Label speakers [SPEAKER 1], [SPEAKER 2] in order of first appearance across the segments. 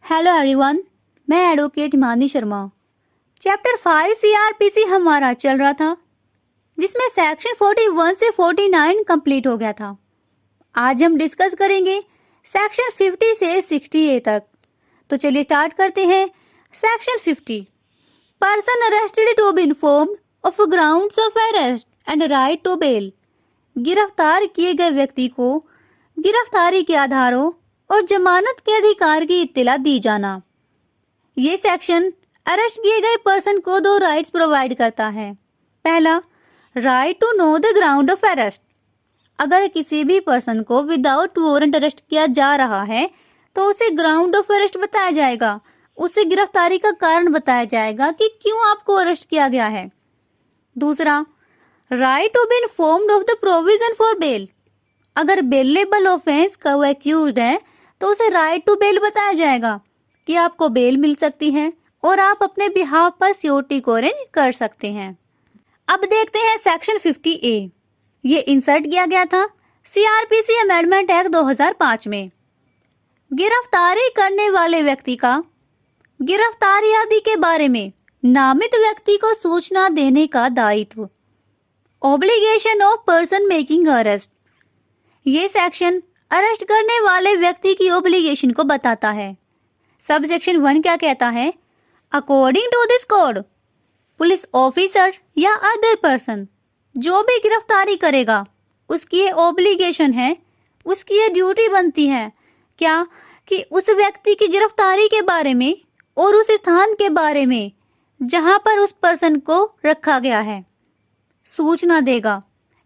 [SPEAKER 1] Hello everyone, मैं advocate Himani Sharma. Chapter 5 CrPC हमारा चल रहा था, जिसमें सेक्शन 41 से 49 कंप्लीट हो गया था। आज हम डिस्कस करेंगे सेक्शन 50 से 60A तक। तो चलिए स्टार्ट करते हैं। Section 50, person arrested to be informed of grounds of arrest and right to bail. गिरफ्तार किए गए व्यक्ति को गिरफ्तारी के आधारों और जमानत के अधिकार की इत्तिला दी जाना। ये सेक्शन अरेस्ट किए गए पर्सन को दो राइट्स प्रोवाइड करता है। पहला, right to know the ground of arrest. अगर किसी भी पर्सन को विदाउट वारंट अरेस्ट किया जा रहा है तो उसे ग्राउंड ऑफ अरेस्ट बताया जाएगा, उसे गिरफ्तारी का कारण बताया जाएगा कि क्यों आपको अरेस्ट किया गया है। दूसरा, right to be informed of the provision for bail. अगर बेलेबल ऑफेंस का वो एक्यूज्ड है तो उसे राइट टू बेल बताया जाएगा कि आपको बेल मिल सकती है और आप अपने बिहाफ पर सिक्योरिटी को अरेंज कर सकते हैं। अब देखते हैं सेक्शन 50A। ये इंसर्ट किया गया था सीआरपीसी अमेंडमेंट एक्ट 2005 में। गिरफ्तारी करने वाले व्यक्ति का गिरफ्तारी आदि के बारे में नामित व्यक्ति को सूचना देने का दायित्व। Obligation of person making arrest. ये सेक्शन अरेस्ट करने वाले व्यक्ति की ऑब्लिगेशन को बताता है। सब सेक्शन 1 क्या कहता है? According to this code, police officer or other person जो भी गिरफ्तारी करेगा उसकी ये ऑब्लिगेशन है, उसकी ये ड्यूटी बनती है क्या कि उस व्यक्ति की गिरफ्तारी के बारे में और उस स्थान के बारे में जहां पर उस पर्सन को रखा गया है सूचना देगा।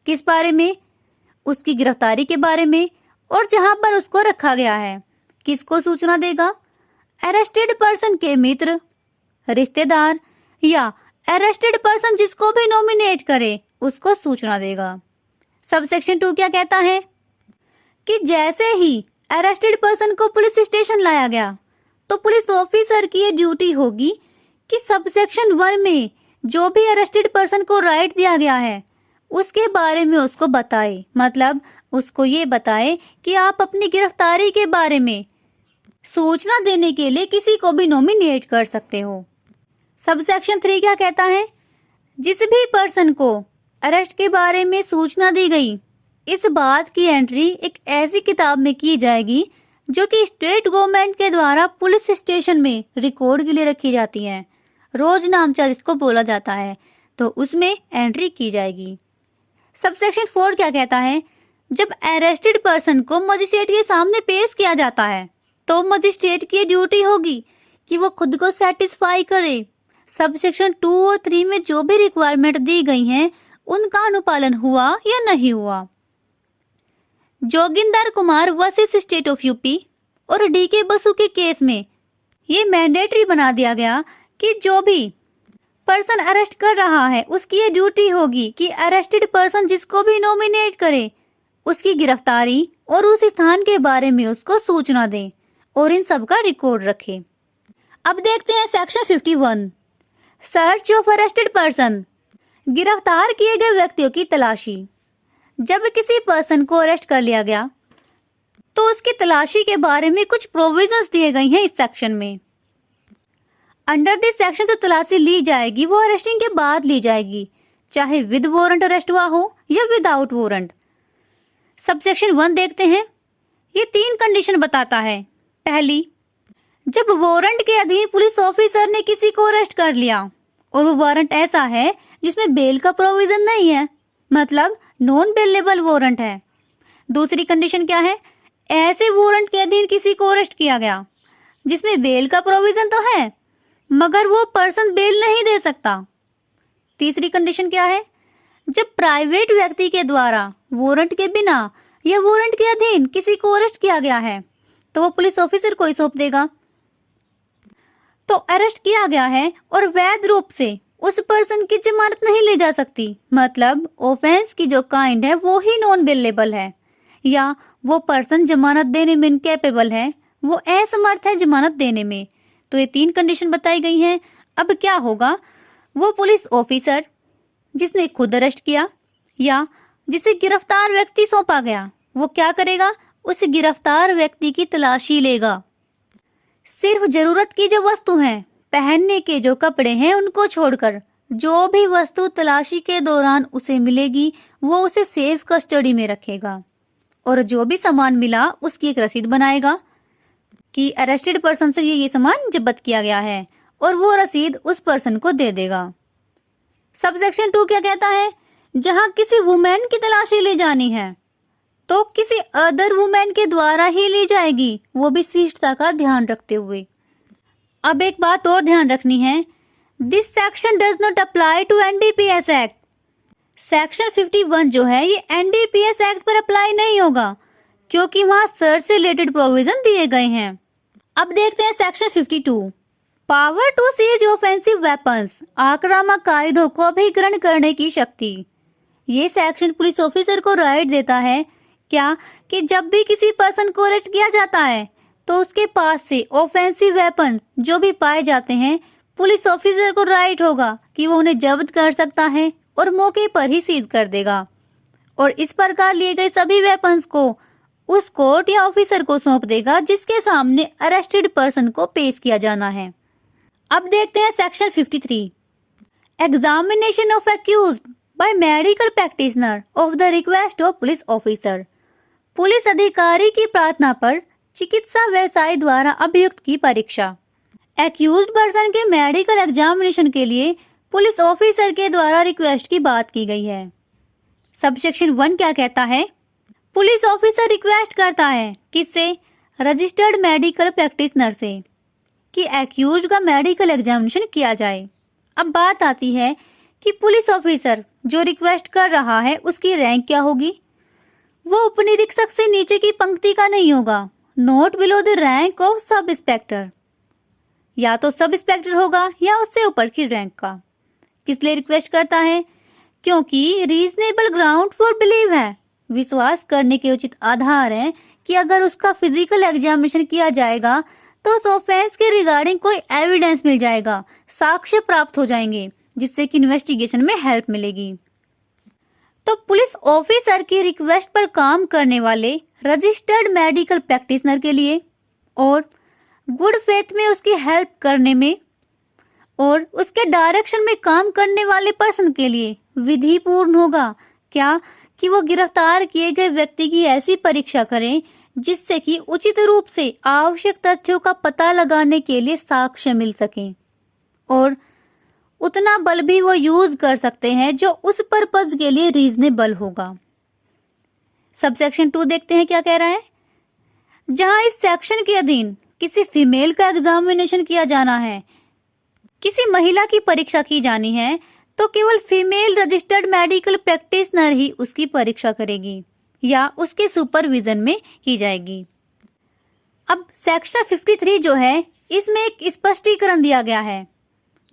[SPEAKER 1] किस बारे में? उसकी गिरफ्तारी के बारे में और जहां पर उसको रखा गया है। किसको सूचना देगा? अरेस्टेड पर्सन के मित्र, रिश्तेदार या अरेस्टेड पर्सन जिसको भी नॉमिनेट करे उसको सूचना देगा। सब सेक्शन 2 क्या कहता है कि जैसे ही अरेस्टेड पर्सन को पुलिस स्टेशन लाया गया तो पुलिस ऑफिसर की ये ड्यूटी होगी कि सब सेक्शन 1 में जो भी अरेस्टेड पर्सन को राइट दिया गया है उसके बारे में उसको बताए। मतलब उसको ये बताए कि आप अपनी गिरफ्तारी के बारे में सूचना देने के लिए किसी को भी नॉमिनेट कर सकते हो। सब सेक्शन 3 क्या कहता है? जिस भी पर्सन को अरेस्ट के बारे में सूचना दी गई, इस बात की एंट्री एक ऐसी किताब में की जाएगी जो कि स्टेट गवर्नमेंट के द्वारा पुलिस स्टेशन में रिकॉर्ड के लिए रखी जाती है। रोज नामचा जिसको बोला जाता है, तो उसमें एंट्री की जाएगी। सब सेक्शन 4 क्या कहता है? जब अरेस्टेड पर्सन को मजिस्ट्रेट के सामने पेश किया जाता है तो मजिस्ट्रेट की ड्यूटी होगी कि वो खुद को सेटिस्फाई करे। सब सेक्शन 2 और 3 में जो भी रिक्वायरमेंट दी गई हैं उनका अनुपालन हुआ या नहीं हुआ। Joginder Kumar versus state of UP और डीके बसु के केस में ये मैंडेटरी बना दिया गया कि जो भी पर्सन अरेस्ट कर रहा है उसकी ये ड्यूटी होगी कि अरेस्टेड पर्सन जिसको भी नॉमिनेट करे उसकी गिरफ्तारी और उस स्थान के बारे में उसको सूचना दे और इन सब का रिकॉर्ड रखे। अब देखते हैं section 51, search of arrested person. गिरफ्तार किए गए व्यक्तियों की तलाशी। जब किसी पर्सन को अरेस्ट कर लिया गया तो उसकी तलाशी के बारे में कुछ प्रोविजंस दिए गए हैं इस सेक्शन में। अंडर दिस सेक्शन जो तलाशी ली जाएगी वो अरेस्टिंग के बाद ली जाएगी, चाहे विद वारंट अरेस्ट हुआ हो या विदाउट वारंट। सब सेक्शन 1 देखते हैं। ये 3 कंडीशन बताता है। पहली, जब वारंट के अधीन पुलिस ऑफिसर ने किसी को अरेस्ट कर लिया और वो वारंट ऐसा है जिसमें बेल का प्रोविजन नहीं है, मतलब नॉन बेलेबल वारंट है। दूसरी कंडीशन क्या है? ऐसे वारंट के अधीन किसी को अरेस्ट किया गया जिसमें बेल का प्रोविजन तो है मगर वो पर्सन बेल नहीं दे सकता। तीसरी कंडीशन क्या है? जब प्राइवेट व्यक्ति के द्वारा वारंट के बिना या वारंट के अधीन किसी को अरेस्ट किया गया है तो वो पुलिस ऑफिसर को ही सौंप देगा। तो अरेस्ट किया गया है और वैध रूप से उस पर्सन की जमानत नहीं ली जा सकती, मतलब ऑफेंस की जो काइंड है वो ही नॉन बेलेबल है या वो पर्सन जमानत देने में इनकेपेबल है, वो असमर्थ है जमानत देने में। तो ये 3 कंडीशन बताई गई हैं। अब क्या होगा? वो पुलिस ऑफिसर जिसने खुद अरेस्ट किया या जिसे गिरफ्तार व्यक्ति सौंपा गया वो क्या करेगा? उस गिरफ्तार व्यक्ति की तलाशी लेगा। सिर्फ जरूरत की जो वस्तु हैं, पहनने के जो कपड़े हैं, उनको छोड़कर जो भी वस्तु तलाशी के दौरान उसे मिलेगी वो उसे सेफ कस्टडी में रखेगा और जो भी सामान मिला उसकी एक रसीद बनाएगा कि अरेस्टेड पर्सन से ये सामान जब्त किया गया है और वो रसीद उस पर्सन को दे देगा। सबसेक्शन 2 क्या कहता है? जहां किसी वुमेन की तलाशी ली जानी है तो किसी अदर वुमेन के द्वारा ही ली जाएगी, वो भी शिष्टता का ध्यान रखते हुए। अब एक बात और ध्यान रखनी है, this section does not apply to NDPS act. Section 51 जो है ये एनडीपीएस एक्ट पर अप्लाई नहीं होगा क्योंकि वहां सर्च से रिलेटेड प्रोविजन दिए गए हैं। अब देखते हैं section 52, power to seize offensive weapons, आक्रामक आयुधों को अभिग्रहण करने की शक्ति। ये सेक्शन पुलिस ऑफिसर को राइट देता है क्या कि जब भी किसी पर्सन को अरेस्ट किया जाता है तो उसके पास से ऑफेंसिव वेपन जो भी पाए जाते हैं, पुलिस ऑफिसर को राइट होगा कि वो उन्हें जब्त कर सकता है और मौके पर ही सीज कर देगा और इस प्रकार लिए गए सभी वेपन्स को उस कोर्ट या ऑफिसर को सौंप देगा जिसके सामने अरेस्टेड पर्सन को पेश किया जाना है। अब देखते हैं section 53, examination of accused by medical practitioner of the request of police officer. पुलिस अधिकारी की प्रार्थना पर चिकित्सा व्यवसायी द्वारा अभियुक्त की परीक्षा। एक्यूज्ड पर्सन के मेडिकल एग्जामिनेशन के लिए पुलिस ऑफिसर के द्वारा रिक्वेस्ट की बात की गई है। सबसेक्शन 1 क्या कहता है? पुलिस ऑफिसर रिक्वेस्ट करता है किससे? रजिस्टर्ड मेडिकल प्रैक्टिशनर से कि एक्यूज्ड का मेडिकल एग्जामिनेशन किया जाए। अब बात आती है कि पुलिस ऑफिसर जो रिक्वेस्ट कर रहा है उसकी रैंक क्या होगी? वो उपनिरीक्षक से नीचे की पंक्ति का नहीं होगा, note below the rank of sub inspector, या तो सब इंस्पेक्टर होगा या उससे ऊपर की रैंक का। किस लिए रिक्वेस्ट करता है? क्योंकि रीजनेबल ग्राउंड फॉर बिलीव है, विश्वास करने के उचित आधार है कि अगर उसका फिजिकल एग्जामिनेशन किया जाएगा तो उस ऑफेंस के रिगार्डिंग कोई एविडेंस मिल जाएगा, साक्ष्य प्राप्त हो जाएंगे जिससे कि इन्वेस्टिगेशन में हेल्प मिलेगी। तो पुलिस ऑफिसर की रिक्वेस्ट पर काम करने वाले रजिस्टर्ड मेडिकल प्रैक्टिशनर के लिए और गुड फेथ में उसकी हेल्प करने में और उसके डायरेक्शन में काम करने वाले पर्सन के लिए विधिपूर्ण होगा क्या कि वो गिरफ्तार किए गए व्यक्ति की ऐसी परीक्षा करें जिससे कि उचित रूप से आवश्यक तथ्यों का पता लगाने के लिए साक्ष्य मिल सके और उतना बल भी वो यूज कर सकते हैं जो उस पर्पज के लिए रीजनेबल होगा। सबसेक्शन 2 देखते हैं क्या कह रहा है। जहां इस सेक्शन के अधीन किसी फीमेल का एग्जामिनेशन किया जाना है, किसी महिला की परीक्षा की जानी है, तो केवल फीमेल रजिस्टर्ड मेडिकल प्रैक्टिशनर ही उसकी परीक्षा करेगी या उसके सुपरविजन में की जाएगी। अब सेक्शन 53 जो है इसमें एक स्पष्टीकरण दिया गया है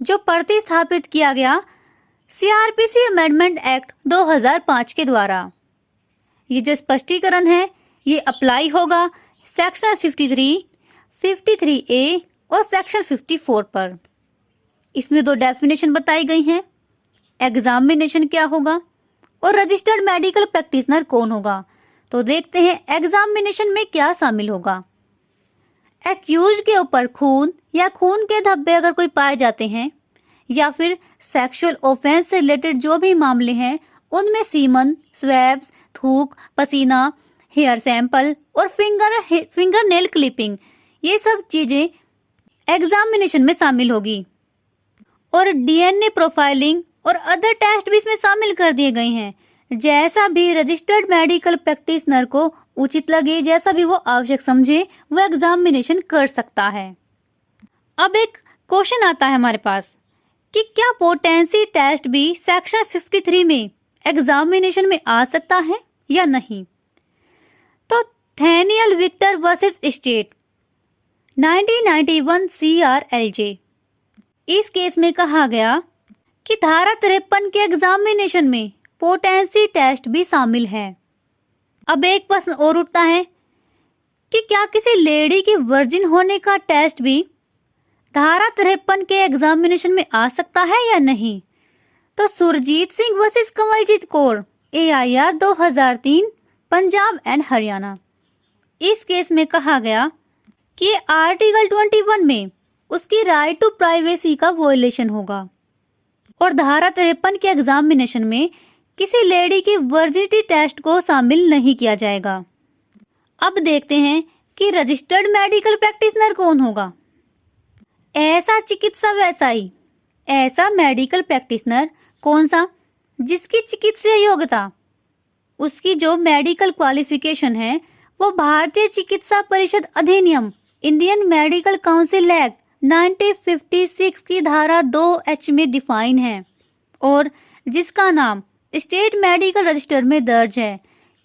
[SPEAKER 1] जो प्रतिस्थापित किया गया सीआरपीसी अमेंडमेंट एक्ट 2005 के द्वारा। ये जो स्पष्टीकरण है ये अप्लाई होगा सेक्शन 53, 53A और सेक्शन 54 पर। इसमें 2 डेफिनेशन बताई गई हैं, एग्जामिनेशन क्या होगा और रजिस्टर्ड मेडिकल प्रैक्टिशनर कौन होगा। तो देखते हैं एग्जामिनेशन में क्या शामिल होगा। एक्यूज्ड के ऊपर खून या खून के धब्बे अगर कोई पाए जाते हैं या फिर सेक्सुअल ऑफेंस से रिलेटेड जो भी मामले हैं उनमें सीमन, स्वैब्स, थूक, पसीना, हेयर सैंपल और फिंगर नेल क्लिपिंग, ये सब चीजें एग्जामिनेशन में शामिल होगी और डीएनए प्रोफाइलिंग और अदर टेस्ट भी इसमें शामिल कर दिए गए हैं, जैसा भी रजिस्टर्ड मेडिकल प्रैक्टिशनर को उचित लगे, जैसा भी वो आवश्यक समझे वो एग्जामिनेशन कर सकता है। अब एक क्वेश्चन आता है हमारे पास कि क्या पोटेंसी टेस्ट भी सेक्शन 53 में एग्जामिनेशन में आ सकता है या नहीं। तो थेनियल विक्टर वर्सेस स्टेट 1991 CRLJ, इस केस में कहा गया कि धारा 53 के एग्जामिनेशन में पोटेंसी टेस्ट भी शामिल है। अब एक प्रश्न और उठता है कि क्या किसी लेडी के वर्जिन होने का टेस्ट भी धारा 53 के एग्जामिनेशन में आ सकता है या नहीं। तो Surjit Singh versus Kanwaljit Kaur AIR 2003 Punjab and Haryana, इस केस में कहा गया कि आर्टिकल 21 में उसकी राइट टू प्राइवेसी का वॉयलेशन होगा और धारा 53 के एग्जामिनेशन में किसी लेडी की वर्जिनिटी टेस्ट को शामिल नहीं किया जाएगा। अब देखते हैं कि रजिस्टर्ड मेडिकल प्रैक्टिशनर कौन होगा। ऐसा चिकित्सा व्यवसायी, ऐसा मेडिकल प्रैक्टिशनर कौन सा जिसकी चिकित्सीय योग्यता, उसकी जो मेडिकल क्वालिफिकेशन है वो भारतीय चिकित्सा परिषद अधिनियम इंडियन मेडिकल काउंसिल एक्ट 1956 की धारा 2H में डिफाइन है और जिसका नाम स्टेट मेडिकल रजिस्टर में दर्ज है।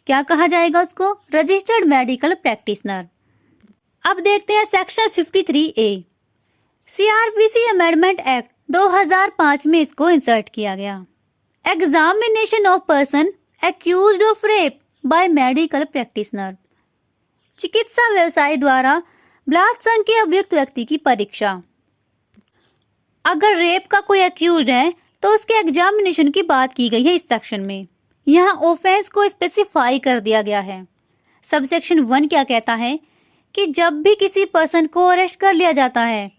[SPEAKER 1] क्या कहा जाएगा उसको? Registered medical practitioner. अब देखते हैं section 53A। CRPC amendment act 2005 में इसको इंसर्ट किया गया। Examination of person accused of rape by medical practitioner, चिकित्सा व्यवसायी द्वारा बलात्संग के अभियुक्त व्यक्ति की परीक्षा। अगर रेप का कोई एक्यूज्ड है तो उसके एग्जामिनेशन की बात की गई है इस सेक्शन में। यहाँ ऑफेंस को स्पेसिफाई कर दिया गया है। सबसेक्शन 1 क्या कहता है कि जब भी किसी पर्सन को अरेस्ट कर लिया जाता है,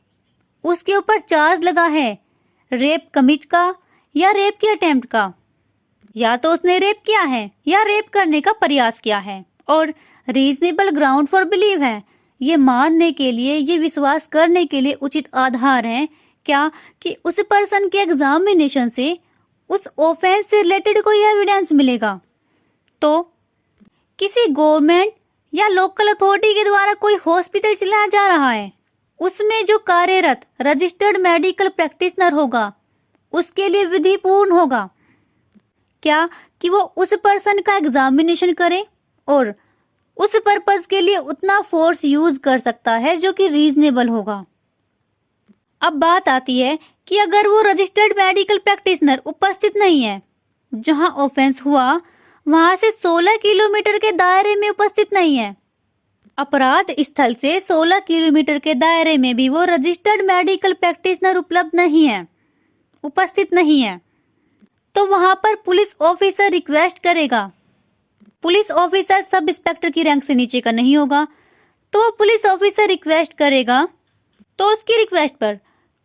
[SPEAKER 1] उसके ऊपर चार्ज लगा है रेप कमिट का या रेप के अटेम्प्ट का, या तो उसने रेप किया है या रेप करने का प्रयास किया है और रीजनेबल ग्राउंड फॉर बिलीव है, ये मानने के लिए, ये विश्वास करने के लिए उचित आधार है क्या कि उस पर्सन के एग्जामिनेशन से उस ऑफेंस से रिलेटेड कोई एविडेंस मिलेगा। तो किसी गवर्नमेंट या लोकल अथॉरिटी के द्वारा कोई हॉस्पिटल चलाया जा रहा है, उसमें जो कार्यरत रजिस्टर्ड मेडिकल प्रैक्टिशनर होगा उसके लिए विधिपूर्ण होगा क्या कि वो उस पर्सन का एग्जामिनेशन करे और उस पर्पस के लिए उतना फोर्स यूज कर सकता है जो कि रीजनेबल होगा। अब बात आती है कि अगर वो रजिस्टर्ड मेडिकल प्रैक्टिशनर उपस्थित नहीं है, जहां ऑफेंस हुआ वहां से 16 किलोमीटर के दायरे में उपस्थित नहीं है, अपराध स्थल से 16 किलोमीटर के दायरे में भी वो रजिस्टर्ड मेडिकल प्रैक्टिशनर उपलब्ध नहीं है, उपस्थित नहीं है, तो वहां पर पुलिस ऑफिसर रिक्वेस्ट करेगा। पुलिस ऑफिसर सब इंस्पेक्टर की रैंक से नीचे का नहीं होगा, तो पुलिस ऑफिसर रिक्वेस्ट करेगा तो उसकी रिक्वेस्ट पर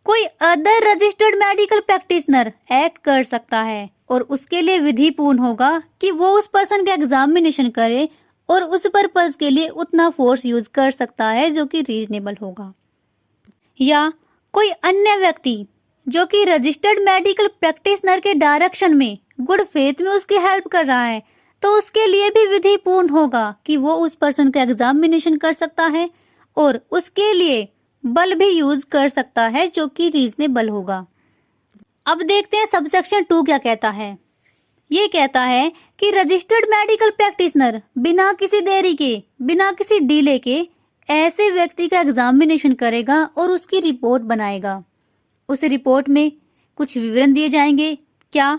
[SPEAKER 1] कोई other registered medical practitioner act कर सकता है और उसके लिए विधिपूर्ण होगा कि वो उस पर्सन का एग्जामिनेशन करे और उस पर्पस के लिए उतना फोर्स यूज कर सकता है जो कि रीजनेबल होगा। या कोई अन्य व्यक्ति जो कि रजिस्टर्ड मेडिकल प्रैक्टिशनर के डायरेक्शन में गुड फेथ में उसकी हेल्प कर रहा है, तो उसके लिए भी विधिपूर्ण होगा कि वो उस पर्सन का एग्जामिनेशन कर सकता है और उसके लिए बल भी यूज कर सकता है जो कि रीजनेबल होगा। अब देखते हैं सबसेक्शन 2 क्या कहता है। ये कहता है कि रजिस्टर्ड मेडिकल प्रैक्टिशनर बिना किसी देरी के, बिना किसी डिले के ऐसे व्यक्ति का एग्जामिनेशन करेगा और उसकी रिपोर्ट बनाएगा। उस रिपोर्ट में कुछ विवरण दिए जाएंगे। क्या?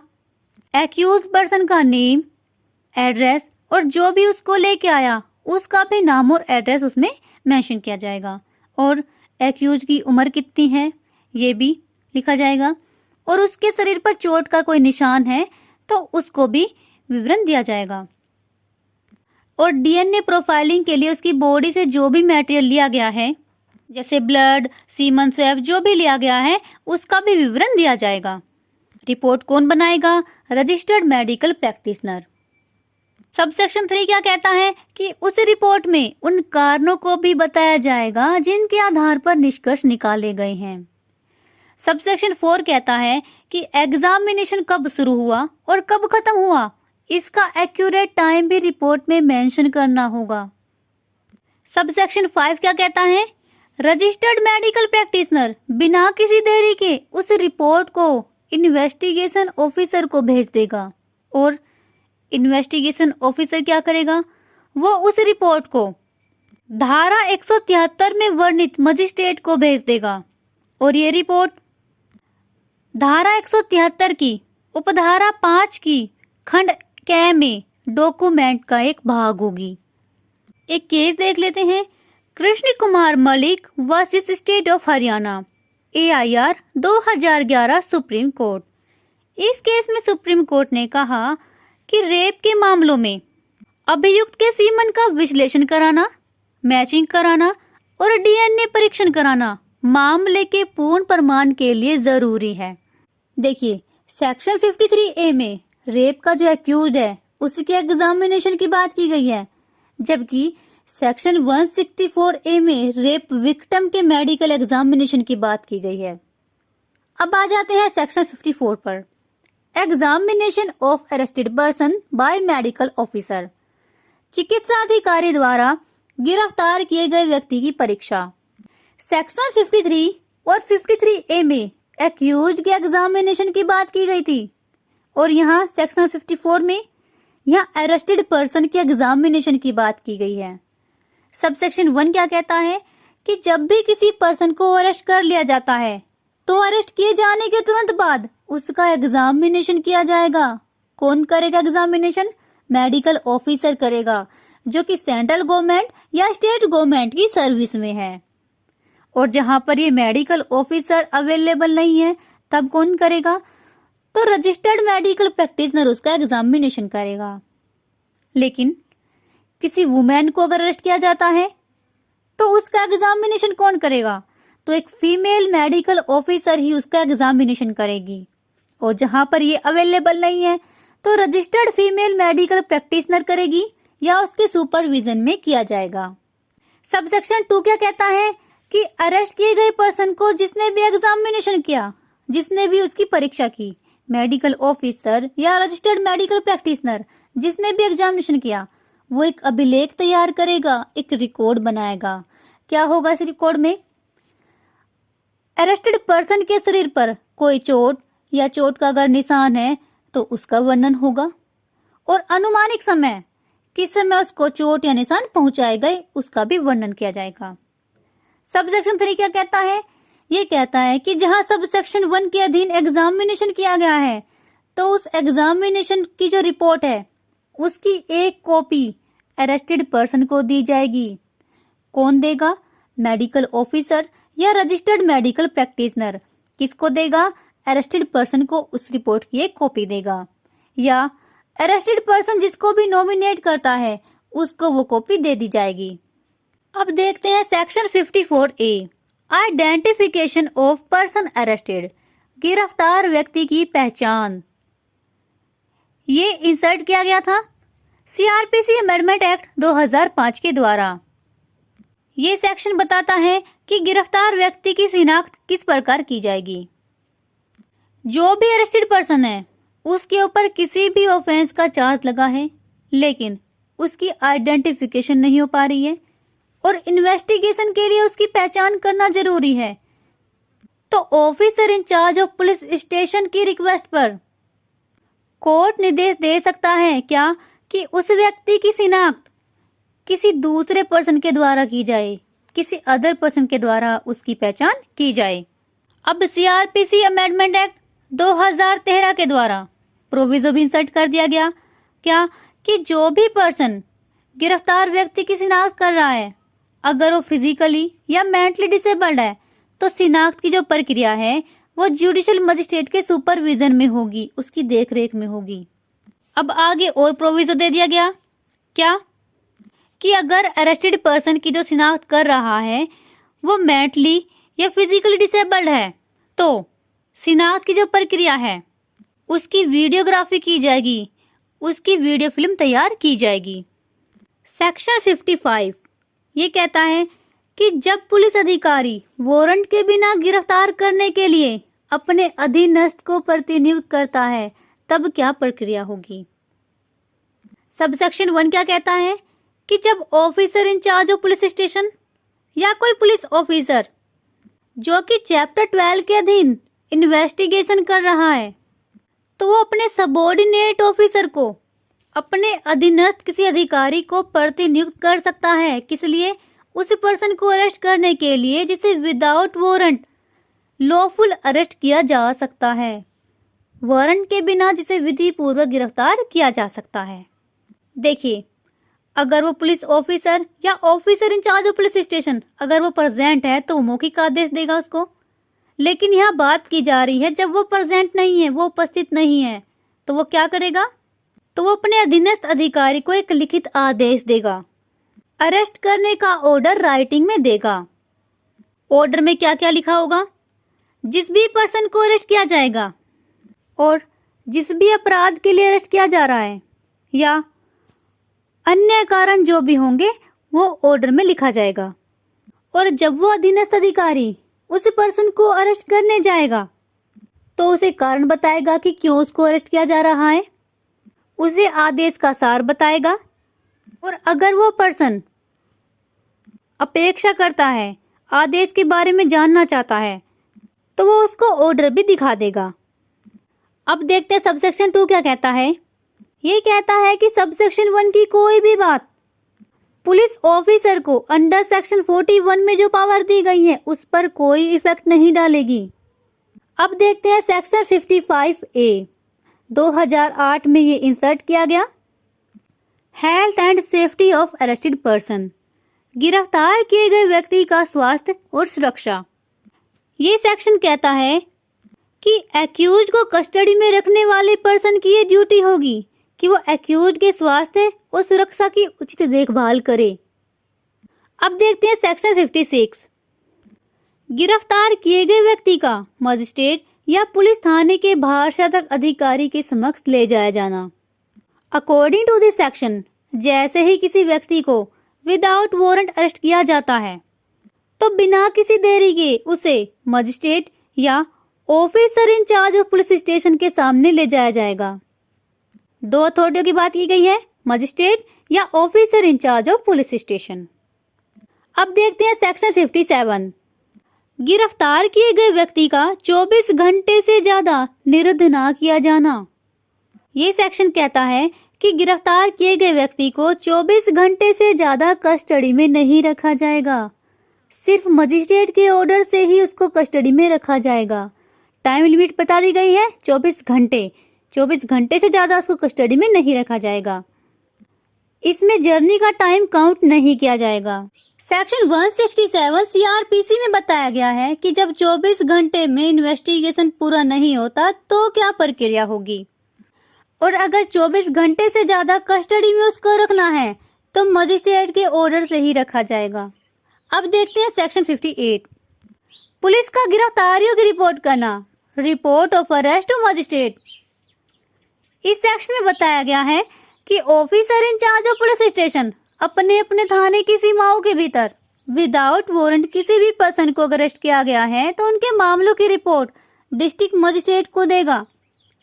[SPEAKER 1] एक्यूज पर्सन का नेम, एड्रेस और जो भी उसको लेके आया उसका भी नाम और एड्रेस उसमें मेंशन किया जाएगा और एक्यूज की उम्र कितनी है ये भी लिखा जाएगा और उसके शरीर पर चोट का कोई निशान है तो उसको भी विवरण दिया जाएगा। और डीएनए प्रोफाइलिंग के लिए उसकी बॉडी से जो भी मटेरियल लिया गया है, जैसे ब्लड, सीमन स्वैब जो भी लिया गया है उसका भी विवरण दिया जाएगा। रिपोर्ट कौन बनाएगा? Registered medical practitioner. सबसेक्शन 3 क्या कहता है कि उस रिपोर्ट में उन कारणों को भी बताया जाएगा जिनके आधार पर निष्कर्ष निकाले गए हैं। सबसेक्शन 4 कहता है कि एग्जामिनेशन कब शुरू हुआ और कब खत्म हुआ, इसका एक्यूरेट टाइम भी रिपोर्ट में मेंशन करना होगा। सबसेक्शन 5 क्या कहता है? रजिस्टर्ड मेडिकल प्रैक्टिशनर बिना किसी देरी के उस रिपोर्ट को इन्वेस्टिगेशन ऑफिसर को भेज देगा और इन्वेस्टिगेशन ऑफिसर क्या करेगा? वो उस रिपोर्ट को धारा 173 में वर्णित मजिस्ट्रेट को भेज देगा और ये रिपोर्ट धारा 173 की उपधारा 5 की खंड क में डॉक्यूमेंट का एक भाग होगी। एक केस देख लेते हैं। Krishna Kumar Malik versus state of Haryana, AIR 2011 supreme court. इस केस में सुप्रीम कोर्ट ने कहा कि रेप के मामलों में अभियुक्त के सीमन का विश्लेषण कराना, मैचिंग कराना और डीएनए परीक्षण कराना मामले के पूर्ण प्रमाण के लिए जरूरी है। देखिए, सेक्शन 53A में रेप का जो एक्यूज्ड है उसके एग्जामिनेशन की बात की गई है, जबकि सेक्शन 164A में रेप विक्टिम के मेडिकल एग्जामिनेशन की बात की गई है। अब आ जाते हैं सेक्शन 54 पर, examination of arrested person by medical officer. चिकित्सा अधिकारी द्वारा गिरफ्तार किए गए व्यक्ति की परीक्षा। सेक्शन 53 और 53A में एक्यूज्ड के एग्जामिनेशन की बात की गई थी, और यहाँ सेक्शन 54 में यहाँ अरेस्टेड पर्सन के एग्जामिनेशन की बात की गई है। सबसेक्शन 1 क्या कहता है कि जब भी किसी पर्सन को अरेस्ट कर लिया जाता है तो अरेस्ट किए जाने के तुरंत बाद उसका एग्जामिनेशन किया जाएगा। कौन करेगा एग्जामिनेशन? मेडिकल ऑफिसर करेगा, जो कि सेंट्रल गवर्नमेंट या स्टेट गवर्नमेंट की सर्विस में है। और जहां पर ये मेडिकल ऑफिसर अवेलेबल नहीं है तब कौन करेगा? तो रजिस्टर्ड मेडिकल प्रैक्टिशनर उसका एग्जामिनेशन करेगा। लेकिन किसी वुमेन को अगर अरेस्ट किया जाता है तो उसका एग्जामिनेशन कौन करेगा? तो एक फीमेल मेडिकल ऑफिसर ही उसका एग्जामिनेशन करेगी। और जहां पर ये अवेलेबल नहीं है तो रजिस्टर्ड फीमेल मेडिकल प्रैक्टिशनर करेगी या उसके सुपरविजन में किया जाएगा। सबसेक्शन 2 क्या कहता है कि अरेस्ट किए गए पर्सन को जिसने भी एग्जामिनेशन किया, जिसने भी उसकी परीक्षा की, मेडिकल ऑफिसर या रजिस्टर्ड मेडिकल प्रैक्टिशनर जिसने भी एग्जामिनेशन किया, वो एक अभिलेख तैयार करेगा, एक रिकॉर्ड बनाएगा। क्या होगा इस रिकॉर्ड में? अरेस्टेड पर्सन के शरीर पर कोई चोट या चोट का अगर निशान है तो उसका वर्णन होगा, और अनुमानिक समय किस समय उसको चोट या निशान पहुंचाए गए उसका भी वर्णन किया जाएगा। सबसेक्शन 3 क्या कहता है? ये कहता है कि जहां सबसेक्शन 1 के अधीन एग्जामिनेशन किया गया है तो उस एग्जामिनेशन की जो रिपोर्ट है उसकी एक कॉपी अरेस्टेड पर्सन को दी जाएगी। कौन देगा? मेडिकल ऑफिसर या रजिस्टर्ड मेडिकल प्रैक्टिशनर। किसको देगा? अरेस्टेड पर्सन को उस रिपोर्ट की एक कॉपी देगा, या अरेस्टेड पर्सन जिसको भी नॉमिनेट करता है उसको वो कॉपी दे दी जाएगी। अब देखते हैं section 54A, identification of person arrested, गिरफ्तार व्यक्ति की पहचान। ये इंसर्ट किया गया था सीआरपीसी अमेंडमेंट एक्ट 2005 के द्वारा। ये सेक्शन बताता है कि गिरफ्तार व्यक्ति की शिनाख्त किस प्रकार की जाएगी। जो भी अरेस्टेड पर्सन है उसके ऊपर किसी भी ऑफेंस का चार्ज लगा है, लेकिन उसकी आइडेंटिफिकेशन नहीं हो पा रही है और इन्वेस्टिगेशन के लिए उसकी पहचान करना जरूरी है, तो officer in charge of police station की रिक्वेस्ट पर कोर्ट निर्देश दे सकता है क्या कि उस व्यक्ति की शिनाख्त किसी दूसरे पर्सन के द्वारा की जाए, किसी अदर पर्सन के द्वारा उसकी पहचान की जाए। अब सीआरपीसी अमेंडमेंट एक्ट 2013 के द्वारा प्रोविजो भी इंसर्ट कर दिया गया क्या कि जो भी पर्सन गिरफ्तार व्यक्ति की शिनाख्त कर रहा है, अगर वो फिजिकली या मेंटली डिसेबल्ड है तो शिनाख्त की जो प्रक्रिया है वो जुडिशियल मजिस्ट्रेट के सुपरविजन में होगी, उसकी देखरेख में होगी। अब आगे और प्रोविजो दे दिया गया क्या कि अगर अरेस्टेड पर्सन की जो शिनाख्त कर रहा है वो मेंटली या फिजिकली डिसेबल्ड है तो शिनाख्त की जो प्रक्रिया है उसकी वीडियोग्राफी की जाएगी, उसकी वीडियो फिल्म तैयार की जाएगी। सेक्शन 55 ये कहता है कि जब पुलिस अधिकारी वारंट के बिना गिरफ्तार करने के लिए अपने अधीनस्थ को प्रतिनियुक्त करता है तब क्या प्रक्रिया होगी। सबसेक्शन 1 क्या कहता है कि जब officer in charge of police station या कोई पुलिस ऑफिसर जो कि चैप्टर 12 के अधीन इन्वेस्टिगेशन कर रहा है तो वो अपने सबॉर्डिनेट ऑफिसर को, अपने अधीनस्थ किसी अधिकारी को प्रतिनियुक्त कर सकता है। किस लिए? उस पर्सन को अरेस्ट करने के लिए जिसे विदाउट वारंट लॉफुल अरेस्ट किया जा सकता है, वारंट के बिना जिसे विधि पूर्वक गिरफ्तार किया जा सकता है। देखिए, अगर वो police officer or officer in charge of police station अगर वो प्रेजेंट है तो मौखिक आदेश देगा उसको, लेकिन यहाँ बात की जा रही है जब वो प्रेजेंट नहीं है, वो उपस्थित नहीं है, तो वो क्या करेगा? तो वो अपने अधीनस्थ अधिकारी को एक लिखित आदेश देगा अरेस्ट करने का ऑर्डर राइटिंग में देगा। ऑर्डर में क्या क्या लिखा होगा? जिस भी पर्सन को अरेस्ट किया जाएगा और जिस भी अपराध के लिए अरेस्ट किया जा रहा है या अन्य कारण जो भी होंगे वो ऑर्डर में लिखा जाएगा। और जब वो अधीनस्थ अधिकारी उस पर्सन को अरेस्ट करने जाएगा तो उसे कारण बताएगा कि क्यों उसको अरेस्ट किया जा रहा है, उसे आदेश का सार बताएगा। और अगर वो पर्सन अपेक्षा करता है, आदेश के बारे में जानना चाहता है, तो वो उसको ऑर्डर भी दिखा देगा। अब देखते हैं सबसेक्शन 2 क्या कहता है। ये कहता है कि सबसेक्शन 1 की कोई भी बात पुलिस ऑफिसर को अंडर सेक्शन 41 में जो पावर दी गई है उस पर कोई इफेक्ट नहीं डालेगी। अब देखते हैं सेक्शन 55A 2008 में ये इंसर्ट किया गया। Health and safety of arrested person, गिरफ्तार किए गए व्यक्ति का स्वास्थ्य और सुरक्षा। ये सेक्शन कहता है कि एक्यूज्ड को कस्टडी में रखने वाले पर्सन की ये ड्यूटी होगी कि वो एक्यूज्ड के स्वास्थ्य और सुरक्षा की उचित देखभाल करे। अब देखते हैं सेक्शन 56, गिरफ्तार किए गए व्यक्ति का मजिस्ट्रेट या पुलिस थाने के बाहर शासक अधिकारी के समक्ष ले जाया जाना। अकॉर्डिंग टू दिस सेक्शन, जैसे ही किसी व्यक्ति को विदाउट वारंट अरेस्ट किया जाता है तो बिना किसी देरी के उसे magistrate or officer in charge of police station के सामने ले जाया जाएगा। 2 अथॉरिटियों की बात की गई है, magistrate or officer in charge of police station. अब देखते हैं सेक्शन 57, गिरफ्तार किए गए व्यक्ति का 24 घंटे से ज्यादा निरुद्ध ना किया जाना। ये सेक्शन कहता है कि गिरफ्तार किए गए व्यक्ति को 24 घंटे से ज्यादा कस्टडी में नहीं रखा जाएगा। सिर्फ मजिस्ट्रेट के ऑर्डर से ही उसको कस्टडी में रखा जाएगा। टाइम लिमिट बता दी गई है 24 घंटे। 24 घंटे से ज्यादा उसको कस्टडी में नहीं रखा जाएगा। इसमें जर्नी का टाइम काउंट नहीं किया जाएगा। सेक्शन 167 CRPC में बताया गया है कि जब 24 घंटे में इन्वेस्टिगेशन पूरा नहीं होता तो क्या प्रक्रिया होगी, और अगर 24 घंटे से ज्यादा कस्टडी में उसको रखना है तो मजिस्ट्रेट के ऑर्डर से ही रखा जाएगा। अब देखते हैं सेक्शन 58, पुलिस का गिरफ्तारियों की रिपोर्ट करना, report of arrest to magistrate. इस सेक्शन में बताया गया है कि officer in charge of police station अपने अपने थाने की सीमाओं के भीतर विदाउट वारंट किसी भी पर्सन को अरेस्ट किया गया है तो उनके मामलों की रिपोर्ट डिस्ट्रिक्ट मजिस्ट्रेट को देगा,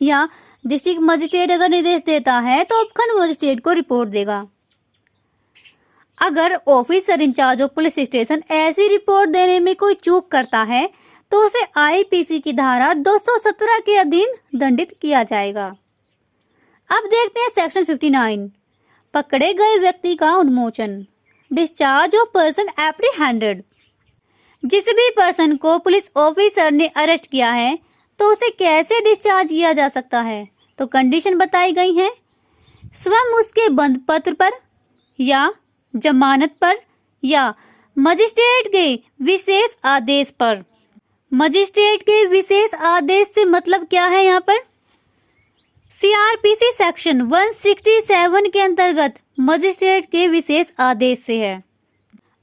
[SPEAKER 1] या डिस्ट्रिक्ट मजिस्ट्रेट अगर निर्देश देता है तो उपखंड मजिस्ट्रेट को रिपोर्ट देगा। अगर officer in charge of police station ऐसी रिपोर्ट देने में कोई चूक करता है तो उसे IPC की धारा 217 के अधीन दंडित किया जाएगा। अब देखते हैं सेक्शन 59, पकड़े गए व्यक्ति का उन्मोचन, डिस्चार्ज ऑफ पर्सन एप्रीहेंडेड। जिस भी पर्सन को पुलिस ऑफिसर ने अरेस्ट किया है तो उसे कैसे डिस्चार्ज किया जा सकता है, तो कंडीशन बताई गई है। स्वयं उसके बंद पत्र पर या जमानत पर या मजिस्ट्रेट के विशेष आदेश पर। मजिस्ट्रेट के विशेष आदेश से मतलब क्या है यहाँ पर? CRPC सेक्शन 167 के अंतर्गत मजिस्ट्रेट के विशेष आदेश से है।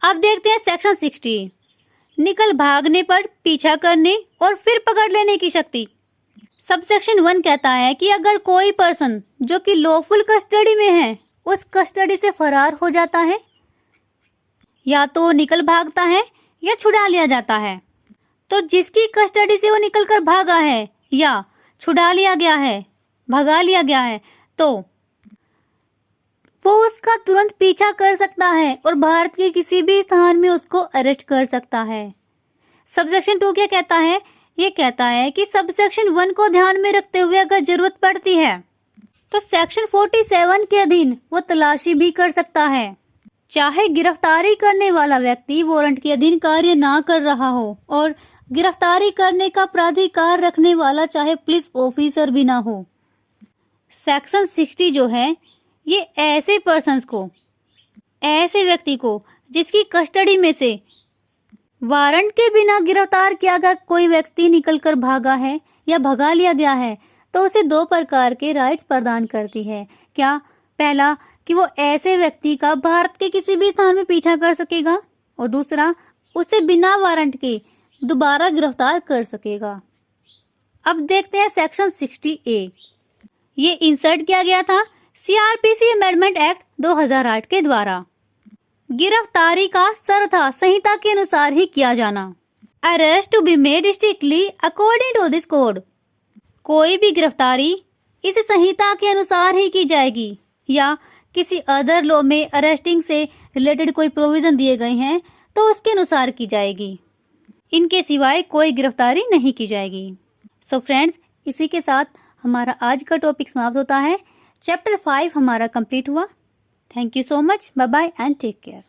[SPEAKER 1] अब देखते हैं सेक्शन 60, निकल भागने पर पीछा करने और फिर पकड़ लेने की शक्ति। सबसेक्शन 1 कहता है कि अगर कोई पर्सन जो कि लॉफुल कस्टडी में है उस कस्टडी से फरार हो जाता है, या तो निकल भागता है या छुड़ा लिया जाता है, तो जिसकी कस्टडी से वो निकल कर भागा है या छुड़ा लिया गया है, भगा लिया गया है, तो वो उसका तुरंत पीछा कर सकता है और भारत के किसी भी स्थान में उसको अरेस्ट कर सकता है। सबसेक्शन 2 क्या कहता है? ये कहता है कि सबसेक्शन 1 को ध्यान में रखते हुए अगर जरूरत पड़ती है तो सेक्शन 47 के अधीन वो तलाशी भी कर सकता है, चाहे गिरफ्तारी करने वाला व्यक्ति वारंट के अधीन कार्य ना कर रहा हो और गिरफ्तारी करने का प्राधिकार रखने वाला चाहे पुलिस ऑफिसर भी ना हो। सेक्शन 60 जो है ये ऐसे पर्सन्स को, ऐसे व्यक्ति को जिसकी कस्टडी में से वारंट के बिना गिरफ्तार किया गया कोई व्यक्ति निकलकर भागा है या भगा लिया गया है, तो उसे 2 प्रकार के राइट्स प्रदान करती है। क्या? पहला कि वो ऐसे व्यक्ति का भारत के किसी भी स्थान में पीछा कर सकेगा, और दूसरा उसे बिना वारंट के दोबारा गिरफ्तार कर सकेगा। अब देखते हैं सेक्शन 60A। ये इंसर्ट किया गया था सीआरपीसी अमेंडमेंट एक्ट 2008 के द्वारा। गिरफ्तारी का सर्वथा संहिता के अनुसार ही किया जाना। Arrest to be made strictly according to this code. कोई भी गिरफ्तारी इस संहिता के अनुसार ही की जाएगी, या किसी अदर लॉ में अरेस्टिंग से रिलेटेड कोई प्रोविजन दिए गए हैं तो उसके अनुसार की जाएगी। इनके सिवाय कोई गिरफ्तारी नहीं की जाएगी। सो फ्रेंड्स, इसी के साथ हमारा आज का टॉपिक समाप्त होता है। चैप्टर 5 हमारा कंप्लीट हुआ। Thank you so much. Bye bye and take care.